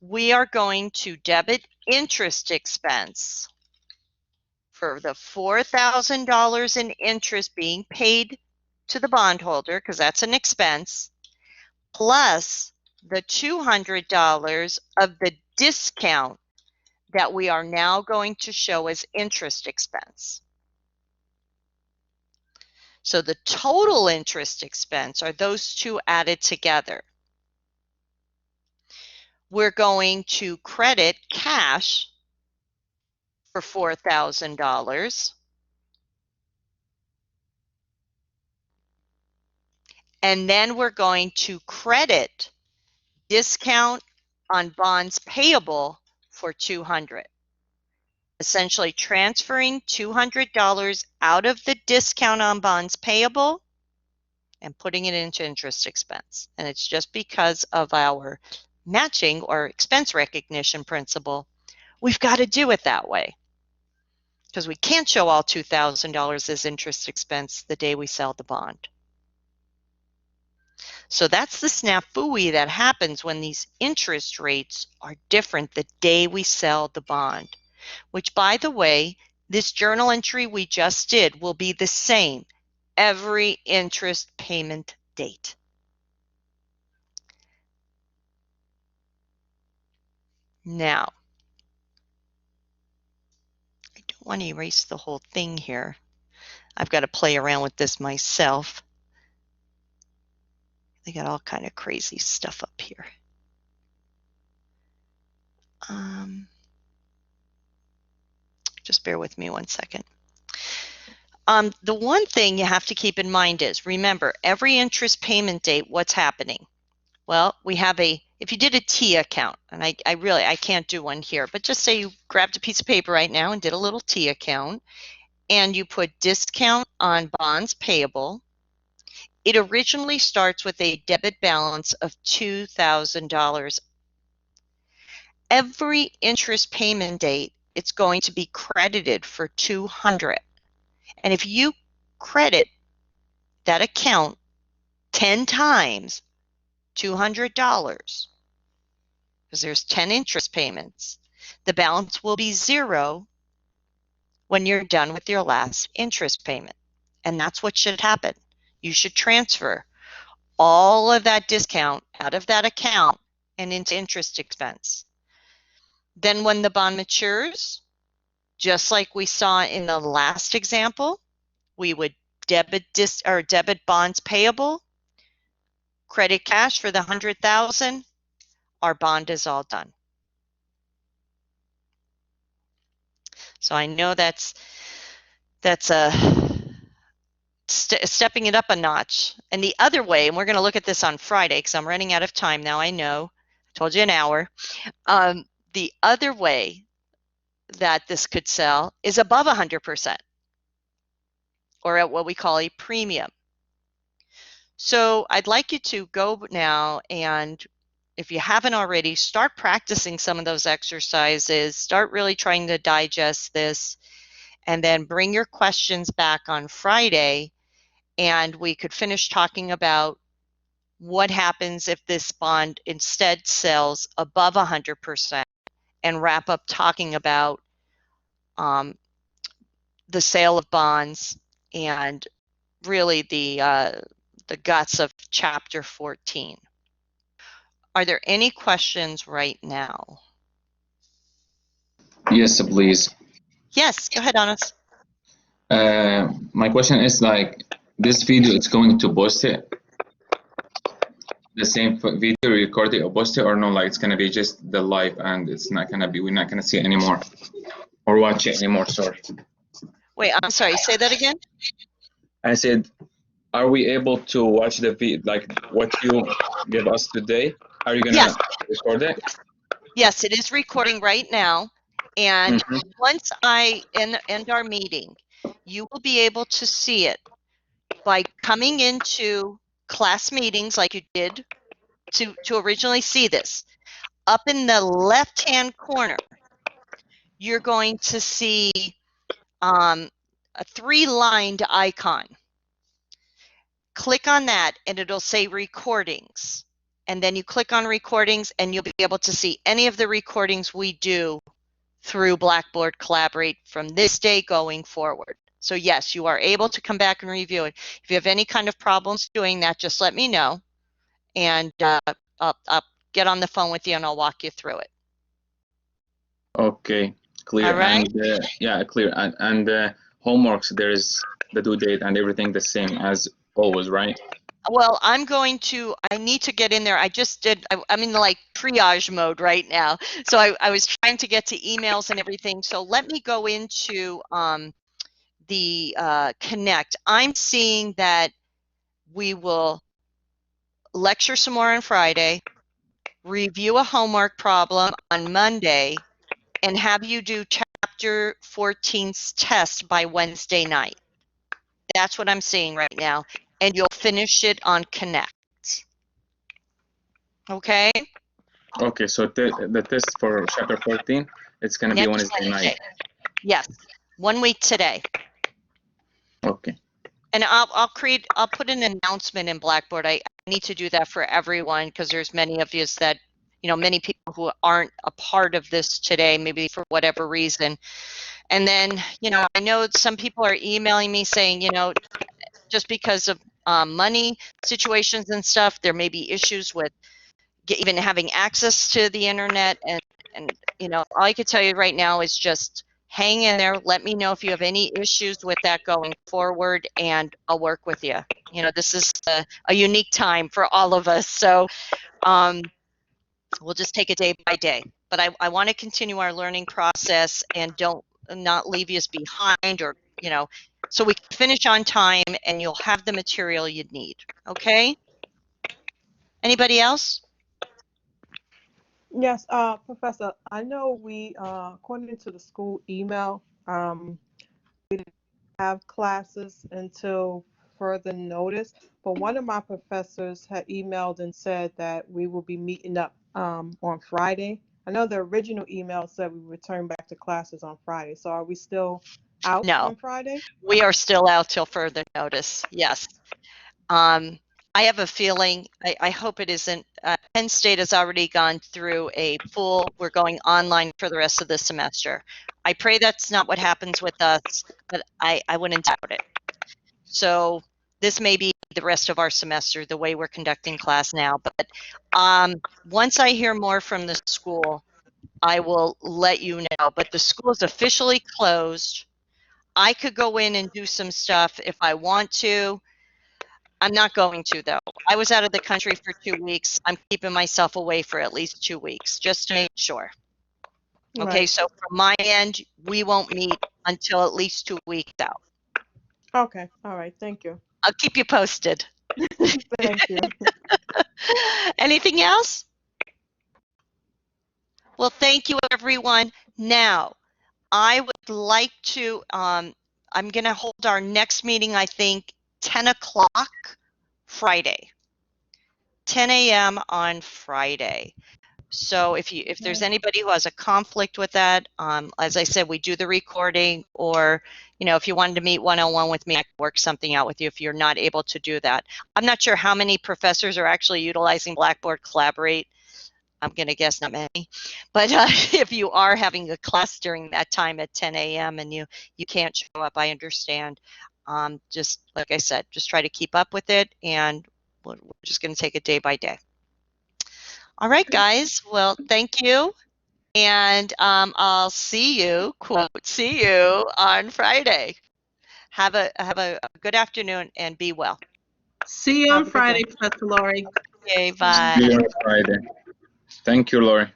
A: we are going to debit interest expense for the $4,000 in interest being paid to the bondholder, because that's an expense, plus the $200 of the discount that we are now going to show as interest expense. So the total interest expense are those two added together. We're going to credit cash for $4,000. And then we're going to credit discount on bonds payable for $200. Essentially transferring $200 out of the discount on bonds payable and putting it into interest expense. And it's just because of our matching or expense recognition principle, we've got to do it that way. Because we can't show all $2,000 as interest expense the day we sell the bond. So that's the snafu that happens when these interest rates are different the day we sell the bond. Which, by the way, this journal entry we just did will be the same every interest payment date. Now, I don't want to erase the whole thing here. I've got to play around with this myself. They got all kind of crazy stuff up here. Just bear with me one second. The one thing you have to keep in mind is, remember, every interest payment date, what's happening? Well, we have if you did a T account, and I can't do one here, but just say you grabbed a piece of paper right now and did a little T account, and you put discount on bonds payable. It originally starts with a debit balance of $2,000. Every interest payment date, it's going to be credited for $200. And if you credit that account 10 times $200, because there's 10 interest payments, the balance will be zero when you're done with your last interest payment. And that's what should happen. You should transfer all of that discount out of that account and into interest expense. Then when the bond matures, just like we saw in the last example, we would debit bonds payable, credit cash for the $100,000. Our bond is all done. So I know that's stepping it up a notch. And the other way, and we're going to look at this on Friday because I'm running out of time now. I know, I told you an hour. The other way that this could sell is above 100%, or at what we call a premium. So I'd like you to go now, and if you haven't already, start practicing some of those exercises, start really trying to digest this, and then bring your questions back on Friday, and we could finish talking about what happens if this bond instead sells above 100%, and wrap up talking about the sale of bonds and really the guts of chapter 14. Are there any questions right now?
D: Yes, please.
A: Yes, go ahead, Anas.
D: My question is like, this video, it's going to post it? The same video recorded or post it, or no, like it's gonna be just the live and it's not gonna be, we're not gonna see it anymore or watch it anymore, sorry.
A: Wait, I'm sorry, say that again?
D: I said, are we able to watch the video, like what you give us today? Are you gonna
A: Yes.
D: record it?
A: Yes, it is recording right now. And
D: Mhm.
A: once I end our meeting, you will be able to see it by coming into class meetings like you did to originally see this. Up in the left-hand corner, you're going to see a 3-lined icon. Click on that and it'll say recordings. And then you click on recordings and you'll be able to see any of the recordings we do through Blackboard Collaborate from this day going forward. So yes, you are able to come back and review it. If you have any kind of problems doing that, just let me know, and I'll get on the phone with you and I'll walk you through it.
D: Okay, clear.
A: All right.
D: And yeah, clear. And homeworks, there is the due date and everything the same as always, right?
A: Well, I need to get in there. I'm in like triage mode right now. So I was trying to get to emails and everything. So let me go into the Connect. I'm seeing that we will lecture some more on Friday, review a homework problem on Monday, and have you do chapter 14's test by Wednesday night. That's what I'm seeing right now. And you'll finish it on Connect. Okay?
D: Okay, so the test for chapter 14, it's gonna be
A: Next
D: Wednesday night.
A: Yes, 1 week today.
D: Okay.
A: And I'll put an announcement in Blackboard. I need to do that for everyone because there's many of you that, many people who aren't a part of this today, maybe for whatever reason. And then, I know some people are emailing me saying, just because of money situations and stuff, there may be issues with even having access to the internet. And all I can tell you right now is just hang in there. Let me know if you have any issues with that going forward, and I'll work with you. This is a unique time for all of us. So we'll just take it day by day. But I want to continue our learning process and not leave you behind, or, so we can finish on time and you'll have the material you need. Okay? Anybody else?
C: Yes, Professor, I know we, according to the school email, we didn't have classes until further notice, but one of my professors had emailed and said that we will be meeting up on Friday. I know the original email said we return back to classes on Friday, so are we still out
A: No,
C: on Friday?
A: we are still out till further notice. Yes. I have a feeling, I hope it isn't, Penn State has already gone through a full, we're going online for the rest of the semester. I pray that's not what happens with us, but I wouldn't doubt it. So this may be the rest of our semester, the way we're conducting class now. But once I hear more from the school, I will let you know. But the school is officially closed. I could go in and do some stuff if I want to. I'm not going to, though. I was out of the country for 2 weeks. I'm keeping myself away for at least 2 weeks, just to make sure. Okay,
C: Right.
A: so from my end, we won't meet until at least 2 weeks out.
C: Okay. All right. Thank you.
A: I'll keep you posted.
C: Thank you.
A: Anything else? Well, thank you, everyone. Now, I would like to, I'm going to hold our next meeting, I think, 10 o'clock Friday. 10 a.m. on Friday. So if there's anybody who has a conflict with that, as I said, we do the recording, or, if you wanted to meet one-on-one with me, I could work something out with you if you're not able to do that. I'm not sure how many professors are actually utilizing Blackboard Collaborate. I'm going to guess not many. But if you are having a class during that time at 10 a.m. and you can't show up, I understand. Just like I said, just try to keep up with it, and we're just going to take it day by day. All right, guys. Well, thank you. And I'll see you, quote, see you on Friday. Have a good afternoon and be well.
B: See you
C: Have
B: on
C: a good day.
B: Friday, Professor Lori.
A: Okay,
D: See
A: bye.
D: you on Friday. Thank you, Lori.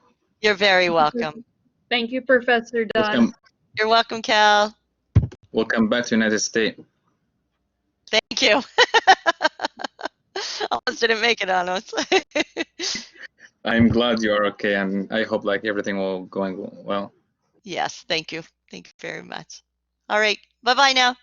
A: You're very welcome.
E: Thank you, Professor Dunn.
D: Welcome,
A: You're welcome, Cal.
D: welcome back to United States.
A: Thank you. Almost didn't make it on us.
D: I'm glad you are okay, and I hope like everything will going well.
A: Yes, thank you. Thank you very much. All right. Bye-bye now.